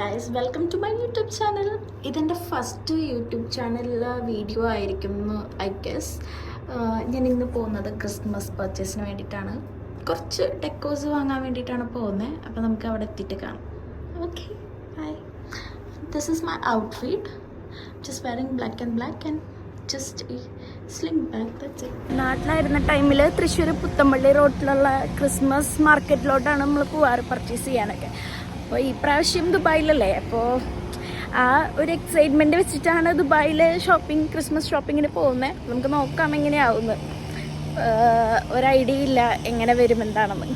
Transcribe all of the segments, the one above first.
Guys, welcome to my YouTube channel. ഇതെൻ്റെ first YouTube ചാനലിലെ video ആയിരിക്കും ഐ ഗെസ്. ഞാൻ ഇന്ന് പോകുന്നത് ക്രിസ്മസ് പർച്ചേസിന് വേണ്ടിയിട്ടാണ്. കുറച്ച് ഡെക്കോസ് വാങ്ങാൻ വേണ്ടിയിട്ടാണ് പോകുന്നത്. അപ്പോൾ നമുക്ക് അവിടെ എത്തിയിട്ട് കാണാം. Okay, bye. This is my outfit. Just wearing black and just slim back. That's it. നാട്ടിലായിരുന്ന ടൈമിൽ തൃശ്ശൂർ പുത്തമ്പള്ളി റോഡിലുള്ള ക്രിസ്മസ് മാർക്കറ്റിലോട്ടാണ് നമ്മൾ പോവാറ് പർച്ചേസ് ചെയ്യാനൊക്കെ. അപ്പോൾ ഈ പ്രാവശ്യം ദുബായിലല്ലേ, അപ്പോൾ ആ ഒരു എക്സൈറ്റ്മെൻറ്റ് വെച്ചിട്ടാണ് ദുബായിൽ ക്രിസ്മസ് ഷോപ്പിങ്ങിന് പോകുന്നത്. നമുക്ക് നോക്കാം എങ്ങനെയാവുന്നത്. ഒരു ഐഡിയ ഇല്ല എങ്ങനെ വരും എന്താണെന്ന്.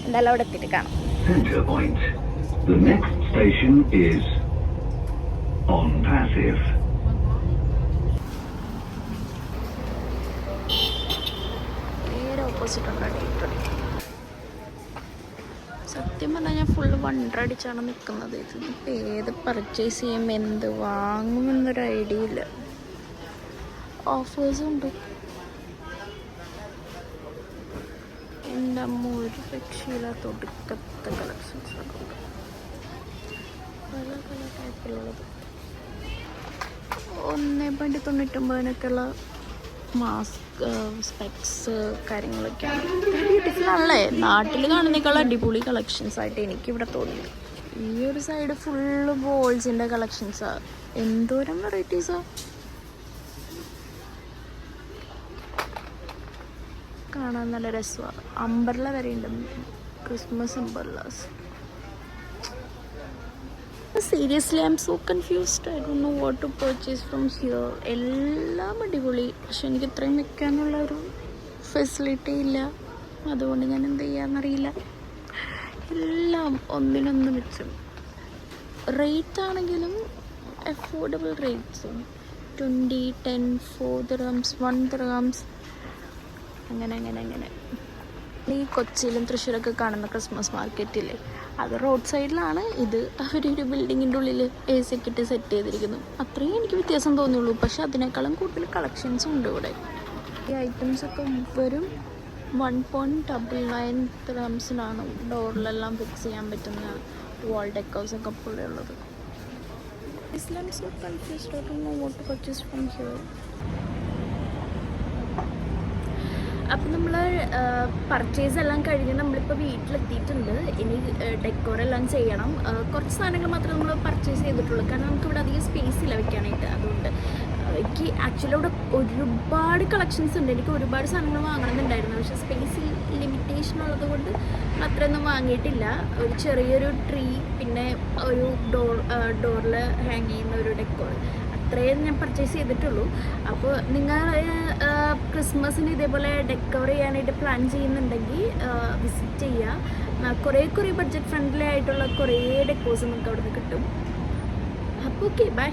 എന്തായാലും അവിടെ എത്തിയിട്ട് കാണാം. നേരെ ഓപ്പോസിറ്റ് ഉണ്ട്. സത്യം പറഞ്ഞാൽ ഞാൻ ഫുള്ള് വണ്ടടിച്ചാണ് നിൽക്കുന്നത്. ഇതിപ്പോൾ ഏത് പർച്ചേസ് ചെയ്യുമ്പോൾ എന്ത് വാങ്ങുമെന്നൊരു ഐഡിയ ഇല്ല. ഓഫേഴ്സും ഉണ്ട്. എൻ്റെ അമ്മ ഒരു രക്ഷയില്ലാത്ത ഒടുക്കത്തെ കളക്ഷൻസ് ഒക്കെ ഉണ്ട്. പല പല ടൈപ്പിലുള്ളത്. 1.99 മാസ്ക്, സ്പെക്സ് കാര്യങ്ങളൊക്കെയാണ്. ബ്യൂട്ടിഫുൾ ആണല്ലേ. നാട്ടിൽ കാണുന്നേക്കാൾ അടിപൊളി കളക്ഷൻസ് ആയിട്ട് എനിക്കിവിടെ തോന്നിയത്. ഈ ഒരു സൈഡ് ഫുള്ള് ബോൾസിൻ്റെ കളക്ഷൻസാണ്. എന്തോരം വെറൈറ്റീസാണ്. കാണാൻ നല്ല രസമാണ്. അംബർല വരെ ഉണ്ട്. Christmas umbrellas. Seriously, I'm so confused. I don't know what to purchase from here. എല്ലാം അടിപൊളി, പക്ഷെ എനിക്ക് ഇത്രയും വെക്കാനുള്ള ഒരു ഫെസിലിറ്റി ഇല്ല. അതുകൊണ്ട് ഞാൻ എന്ത് ചെയ്യാന്നറിയില്ല. എല്ലാം ഒന്നിനൊന്ന് വെച്ചും റേറ്റ് ആണെങ്കിലും അഫോർഡബിൾ റേറ്റ്സും. 20, 10, 4 dirhams, 1 dirhams, അങ്ങനെ. ഈ കൊച്ചിയിലും തൃശ്ശൂരൊക്കെ കാണുന്ന ക്രിസ്മസ് മാർക്കറ്റില്ലേ, അത് റോഡ് സൈഡിലാണ്. ഇത് അവരൊരു ബിൽഡിങ്ങിൻ്റെ ഉള്ളിൽ AC ഒക്കെ ഇട്ട് സെറ്റ് ചെയ്തിരിക്കുന്നു. അത്രയും എനിക്ക് വ്യത്യാസം തോന്നിയുള്ളൂ. പക്ഷെ അതിനേക്കാളും കൂടുതൽ കളക്ഷൻസും ഉണ്ട് ഇവിടെ. ഈ ഐറ്റംസൊക്കെ വെറും 1.99 dirhamsനാണ് ഡോറിലെല്ലാം ഫിക്സ് ചെയ്യാൻ പറ്റുന്ന വാൾ ഡെക്കോസൊക്കെ പോലെ ഉള്ളത്. ഇസ്ലാം so confused. I don't know what to purchase from here. അപ്പം നമ്മൾ പർച്ചേസ് എല്ലാം കഴിഞ്ഞ് നമ്മളിപ്പോൾ വീട്ടിലെത്തിയിട്ടുണ്ട്. ഇനി ഡെക്കോറെല്ലാം ചെയ്യണം. കുറച്ച് സാധനങ്ങൾ മാത്രമേ നമ്മൾ പർച്ചേസ് ചെയ്തിട്ടുള്ളൂ. കാരണം നമുക്കിവിടെ അധികം സ്പേസ് ഇല്ല വെക്കാനായിട്ട്. അതുകൊണ്ട് എനിക്ക് ആക്ച്വലി ഇവിടെ ഒരുപാട് കളക്ഷൻസ് ഉണ്ട്. എനിക്ക് ഒരുപാട് സാധനങ്ങൾ വാങ്ങണമെന്നുണ്ടായിരുന്നു. പക്ഷേ സ്പേസ് ലിമിറ്റേഷൻ ഉള്ളത് കൊണ്ട് അത്രയൊന്നും വാങ്ങിയിട്ടില്ല. ഒരു ചെറിയൊരു ട്രീ, പിന്നെ ഒരു ഡോറിൽ ഹാങ് ചെയ്യുന്ന ഒരു ഡെക്കോർ, അത്രയും ഞാൻ പർച്ചേസ് ചെയ്തിട്ടുള്ളൂ. അപ്പോൾ നിങ്ങൾ ക്രിസ്മസിന് ഇതേപോലെ ഡെക്കോർ ചെയ്യാനായിട്ട് പ്ലാൻ ചെയ്യുന്നുണ്ടെങ്കിൽ വിസിറ്റ് ചെയ്യുക. കുറേ ബഡ്ജറ്റ് ഫ്രണ്ട്ലി ആയിട്ടുള്ള കുറേ ഡെക്കോസ് നമുക്ക് അവിടെ നിന്ന് കിട്ടും. അപ്പോൾ ഓക്കെ, ബൈ.